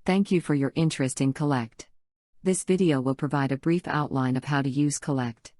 Thank you for your interest in Collect. This video will provide a brief outline of how to use Collect.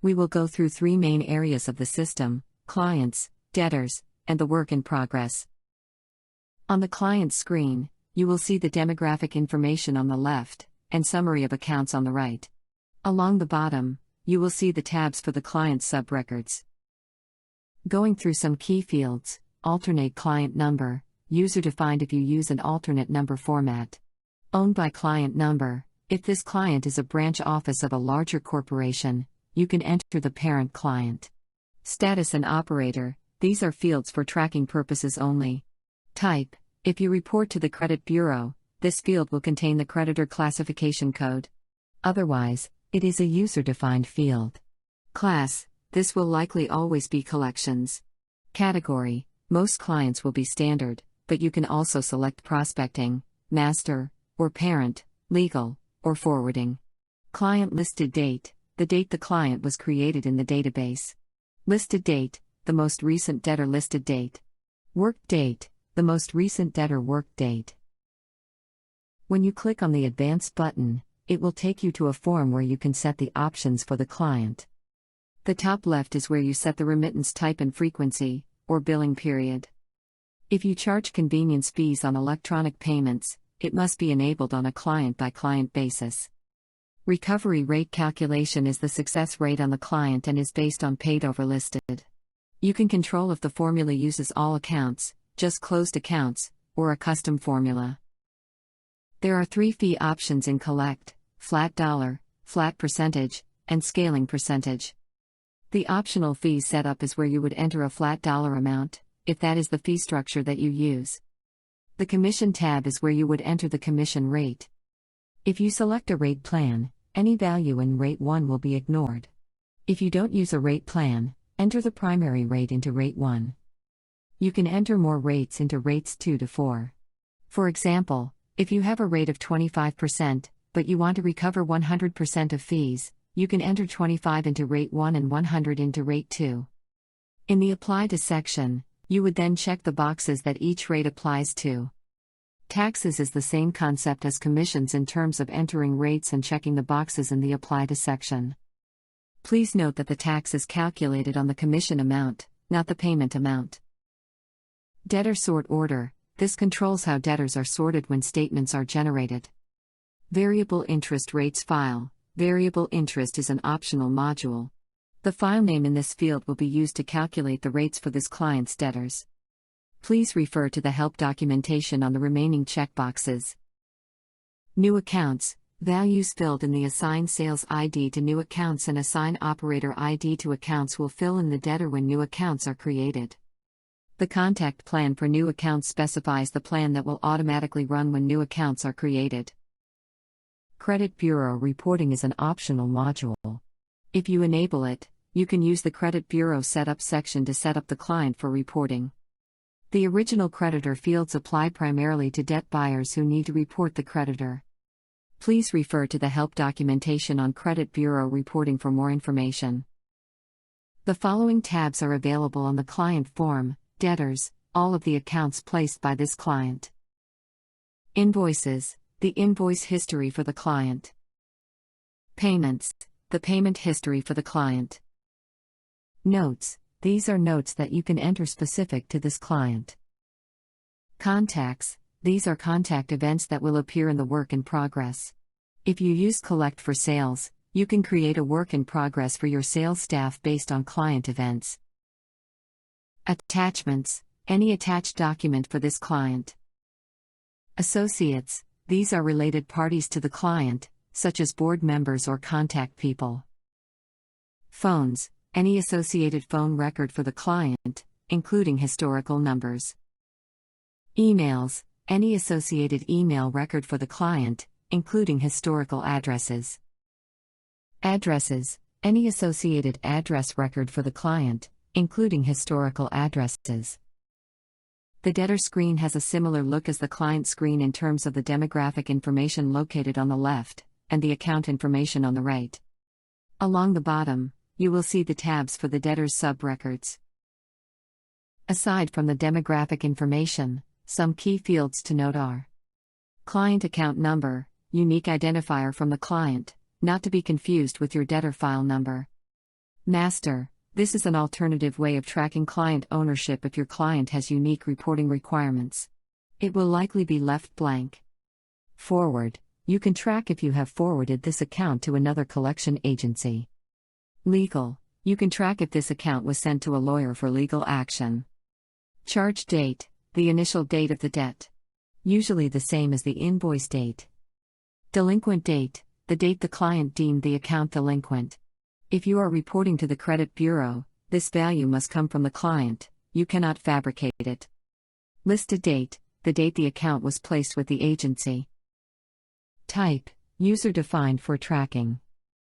We will go through three main areas of the system: clients, debtors, and the work in progress. On the client screen, you will see the demographic information on the left, and summary of accounts on the right. Along the bottom, you will see the tabs for the client subrecords. Going through some key fields: alternate client number, user-defined if you use an alternate number format. Owned by client number, if this client is a branch office of a larger corporation, you can enter the parent client. Status and operator, these are fields for tracking purposes only. Type, if you report to the credit bureau, this field will contain the creditor classification code. Otherwise, it is a user-defined field. Class, this will likely always be collections. Category, most clients will be standard, but you can also select prospecting, master, or parent, legal, or forwarding. Client listed date, the date the client was created in the database. Listed date, the most recent debtor listed date. Work date, the most recent debtor work date. When you click on the Advanced button, it will take you to a form where you can set the options for the client. The top left is where you set the remittance type and frequency, or billing period. If you charge convenience fees on electronic payments, it must be enabled on a client-by-client basis. Recovery rate calculation is the success rate on the client and is based on paid over listed. You can control if the formula uses all accounts, just closed accounts, or a custom formula. There are three fee options in Collect: flat dollar, flat percentage, and scaling percentage. The optional fee setup is where you would enter a flat dollar amount, if that is the fee structure that you use. The commission tab is where you would enter the commission rate. If you select a rate plan, any value in rate 1 will be ignored. If you don't use a rate plan, enter the primary rate into rate 1. You can enter more rates into rates 2 to 4. For example, if you have a rate of 25%, but you want to recover 100% of fees, you can enter 25 into rate 1 and 100 into rate 2. In the Apply to section, you would then check the boxes that each rate applies to. Taxes is the same concept as commissions in terms of entering rates and checking the boxes in the Apply to section. Please note that the tax is calculated on the commission amount, not the payment amount. Debtor sort order, this controls how debtors are sorted when statements are generated. Variable interest rates file, variable interest is an optional module. The file name in this field will be used to calculate the rates for this client's debtors. Please refer to the help documentation on the remaining checkboxes. New accounts, values filled in the Assign Sales ID to new accounts and Assign Operator ID to accounts will fill in the debtor when new accounts are created. The contact plan for new accounts specifies the plan that will automatically run when new accounts are created. Credit Bureau reporting is an optional module. If you enable it, you can use the Credit Bureau Setup section to set up the client for reporting. The original creditor fields apply primarily to debt buyers who need to report the creditor. Please refer to the help documentation on Credit Bureau reporting for more information. The following tabs are available on the client form: debtors, all of the accounts placed by this client. Invoices, the invoice history for the client. Payments, the payment history for the client. Notes, these are notes that you can enter specific to this client. Contacts, these are contact events that will appear in the work in progress. If you use Collect for sales, you can create a work in progress for your sales staff based on client events. Attachments, any attached document for this client. Associates, these are related parties to the client, such as board members or contact people. Phones, any associated phone record for the client, including historical numbers. Emails, any associated email record for the client, including historical addresses. Addresses, any associated address record for the client, including historical addresses. The debtor screen has a similar look as the client screen in terms of the demographic information located on the left, and the account information on the right. Along the bottom, you will see the tabs for the debtor's sub-records. Aside from the demographic information, some key fields to note are: Client account number, unique identifier from the client, not to be confused with your debtor file number. Master, this is an alternative way of tracking client ownership if your client has unique reporting requirements. It will likely be left blank. Forward, you can track if you have forwarded this account to another collection agency. Legal, you can track if this account was sent to a lawyer for legal action. Charge date, the initial date of the debt. Usually the same as the invoice date. Delinquent date, the date the client deemed the account delinquent. If you are reporting to the credit bureau, this value must come from the client, you cannot fabricate it. Listed date, the date the account was placed with the agency. Type, user-defined for tracking.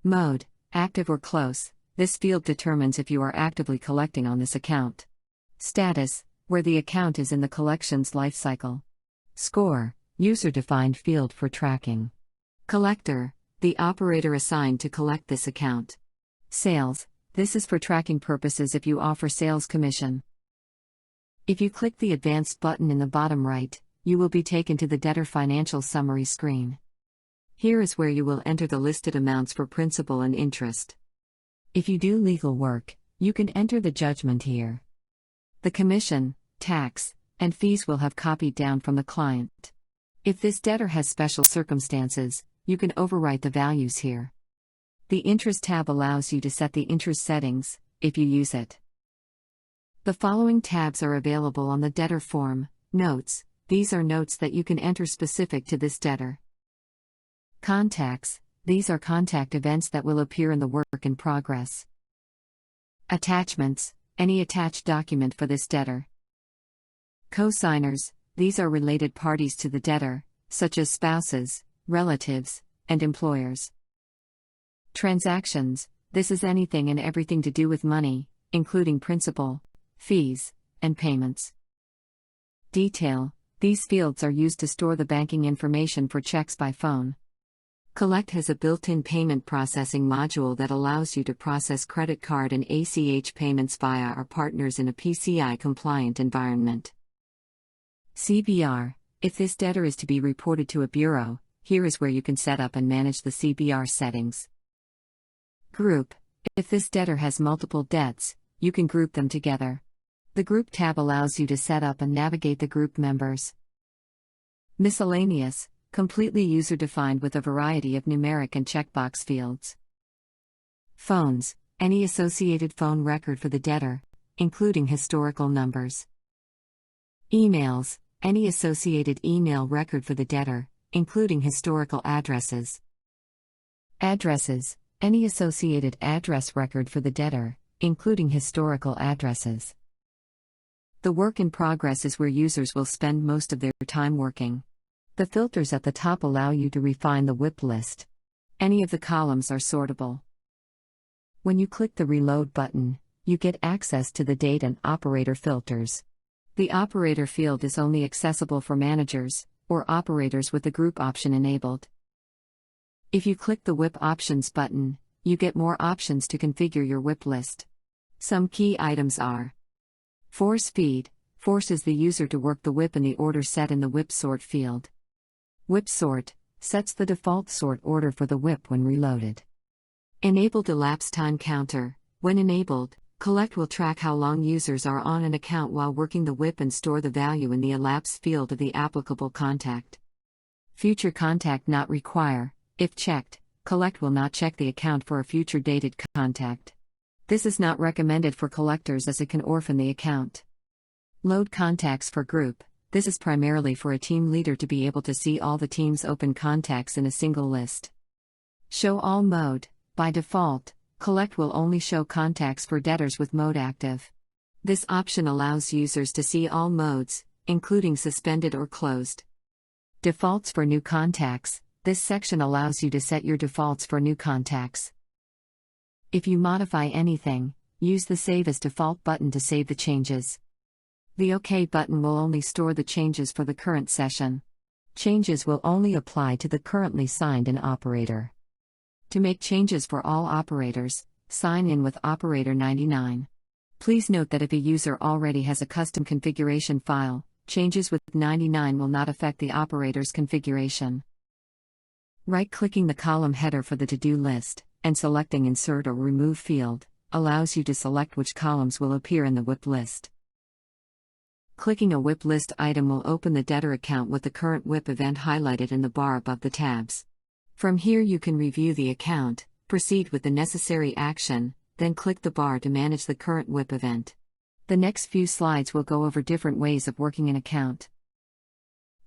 Mode, active or close, this field determines if you are actively collecting on this account. Status, where the account is in the collections lifecycle. Score, user-defined field for tracking. Collector, the operator assigned to collect this account. Sales, this is for tracking purposes if you offer sales commission. If you click the Advanced button in the bottom right, you will be taken to the Debtor Financial Summary screen. Here is where you will enter the listed amounts for principal and interest. If you do legal work, you can enter the judgment here. The commission, tax, and fees will have copied down from the client. If this debtor has special circumstances, you can overwrite the values here. The Interest tab allows you to set the interest settings, if you use it. The following tabs are available on the debtor form. Notes, these are notes that you can enter specific to this debtor. Contacts, these are contact events that will appear in the work in progress. Attachments, any attached document for this debtor. Co-signers, these are related parties to the debtor, such as spouses, relatives, and employers. Transactions, this is anything and everything to do with money, including principal, fees, and payments. Detail, these fields are used to store the banking information for checks by phone. Collect has a built-in payment processing module that allows you to process credit card and ACH payments via our partners in a PCI-compliant environment. CBR, if this debtor is to be reported to a bureau, here is where you can set up and manage the CBR settings. Group, if this debtor has multiple debts, you can group them together. The Group tab allows you to set up and navigate the group members. Miscellaneous, completely user-defined with a variety of numeric and checkbox fields. Phones, any associated phone record for the debtor, including historical numbers. Emails, any associated email record for the debtor, including historical addresses. Addresses, any associated address record for the debtor, including historical addresses. The work in progress is where users will spend most of their time working. The filters at the top allow you to refine the WIP list. Any of the columns are sortable. When you click the Reload button, you get access to the date and operator filters. The operator field is only accessible for managers, or operators with the group option enabled. If you click the WIP Options button, you get more options to configure your WIP list. Some key items are: Force Feed, forces the user to work the WIP in the order set in the WIP Sort field. WIP Sort, sets the default sort order for the WIP when reloaded. Enable Elapsed Time Counter, when enabled, Collect will track how long users are on an account while working the WIP and store the value in the elapsed field of the applicable contact. Future Contact Not Require, if checked, Collect will not check the account for a future dated contact. This is not recommended for collectors as it can orphan the account. Load Contacts for Group, this is primarily for a team leader to be able to see all the team's open contacts in a single list. Show All Mode, by default, Collect will only show contacts for debtors with mode active. This option allows users to see all modes, including suspended or closed. Defaults for new contacts, this section allows you to set your defaults for new contacts. If you modify anything, use the Save as Default button to save the changes. The OK button will only store the changes for the current session. Changes will only apply to the currently signed-in operator. To make changes for all operators, sign in with Operator 99. Please note that if a user already has a custom configuration file, changes with 99 will not affect the operator's configuration. Right-clicking the column header for the to-do list, and selecting Insert or Remove field, allows you to select which columns will appear in the WIP list. Clicking a WIP list item will open the debtor account with the current WIP event highlighted in the bar above the tabs. From here you can review the account, proceed with the necessary action, then click the bar to manage the current WIP event. The next few slides will go over different ways of working an account.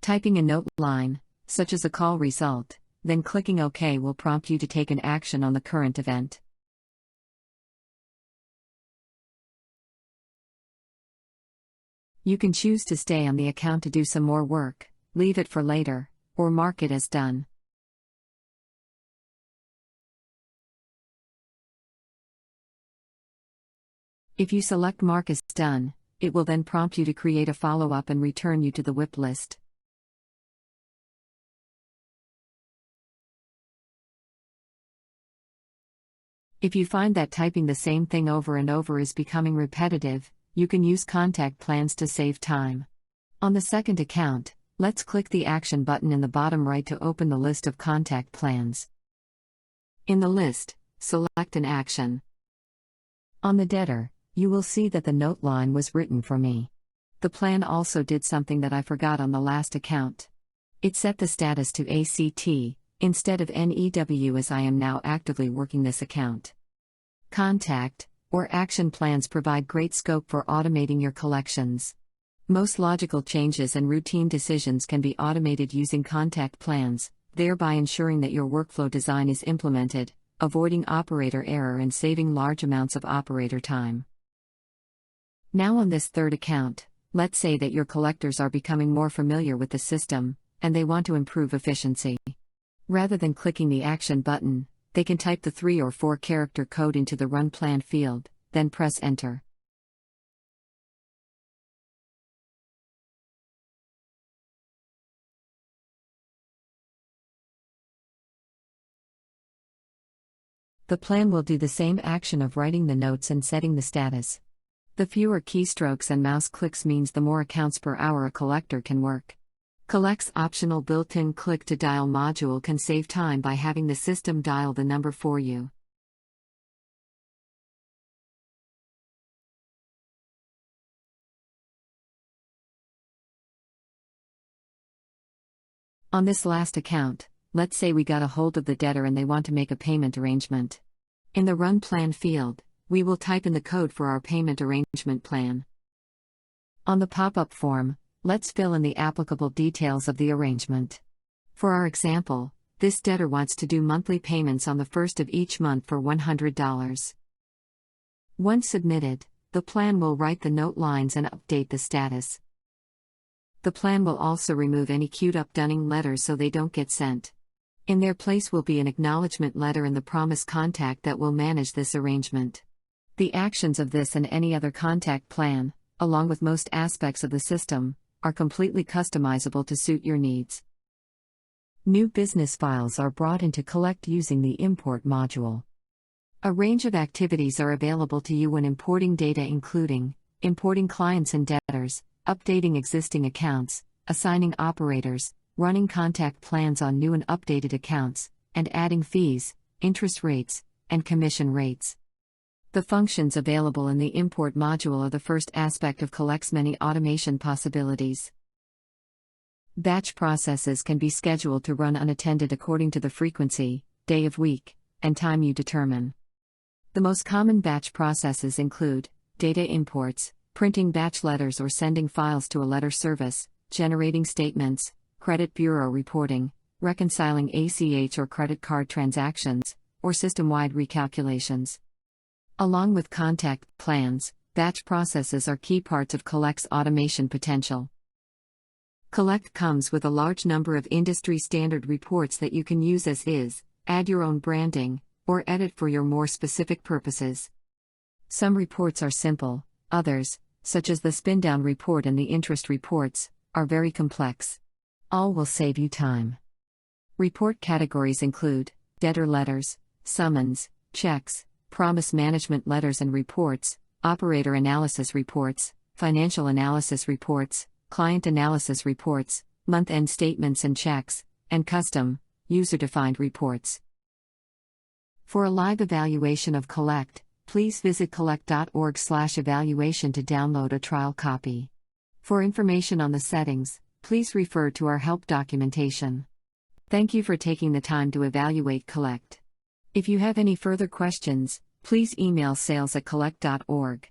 Typing a note line, such as a call result, then clicking OK will prompt you to take an action on the current event. You can choose to stay on the account to do some more work, leave it for later, or mark it as done. If you select Mark as Done, it will then prompt you to create a follow-up and return you to the WIP list. If you find that typing the same thing over and over is becoming repetitive, you can use contact plans to save time. On the second account, let's click the Action button in the bottom right to open the list of contact plans. In the list, select an action. On the debtor, you will see that the note line was written for me. The plan also did something that I forgot on the last account. It set the status to ACT, instead of NEW, as I am now actively working this account. Contact or action plans provide great scope for automating your collections. Most logical changes and routine decisions can be automated using contact plans, thereby ensuring that your workflow design is implemented, avoiding operator error and saving large amounts of operator time. Now on this third account, let's say that your collectors are becoming more familiar with the system, and they want to improve efficiency. Rather than clicking the Action button, they can type the 3 or 4 character code into the Run Plan field, then press Enter. The plan will do the same action of writing the notes and setting the status. The fewer keystrokes and mouse clicks means the more accounts per hour a collector can work. Collect's optional built-in click to dial module can save time by having the system dial the number for you. On this last account, let's say we got a hold of the debtor and they want to make a payment arrangement. In the Run Plan field, we will type in the code for our payment arrangement plan. On the pop-up form, let's fill in the applicable details of the arrangement. For our example, this debtor wants to do monthly payments on the first of each month for $100. Once submitted, the plan will write the note lines and update the status. The plan will also remove any queued-up dunning letters so they don't get sent. In their place will be an acknowledgement letter and the promise contact that will manage this arrangement. The actions of this and any other contact plan, along with most aspects of the system, are completely customizable to suit your needs. New business files are brought into Collect using the Import module. A range of activities are available to you when importing data, including importing clients and debtors, updating existing accounts, assigning operators, running contact plans on new and updated accounts, and adding fees, interest rates, and commission rates. The functions available in the Import module are the first aspect of Collect's many automation possibilities. Batch processes can be scheduled to run unattended according to the frequency, day of week, and time you determine. The most common batch processes include data imports, printing batch letters or sending files to a letter service, generating statements, credit bureau reporting, reconciling ACH or credit card transactions, or system-wide recalculations. Along with contact plans, batch processes are key parts of Collect's automation potential. Collect comes with a large number of industry-standard reports that you can use as is, add your own branding, or edit for your more specific purposes. Some reports are simple, others, such as the spin-down report and the interest reports, are very complex. All will save you time. Report categories include debtor letters, summons, checks, promise management letters and reports, operator analysis reports, financial analysis reports, client analysis reports, month-end statements and checks, and custom, user-defined reports. For a live evaluation of Collect, please visit collect.org/evaluation to download a trial copy. For information on the settings, please refer to our help documentation. Thank you for taking the time to evaluate Collect. If you have any further questions, please email sales@collect.org.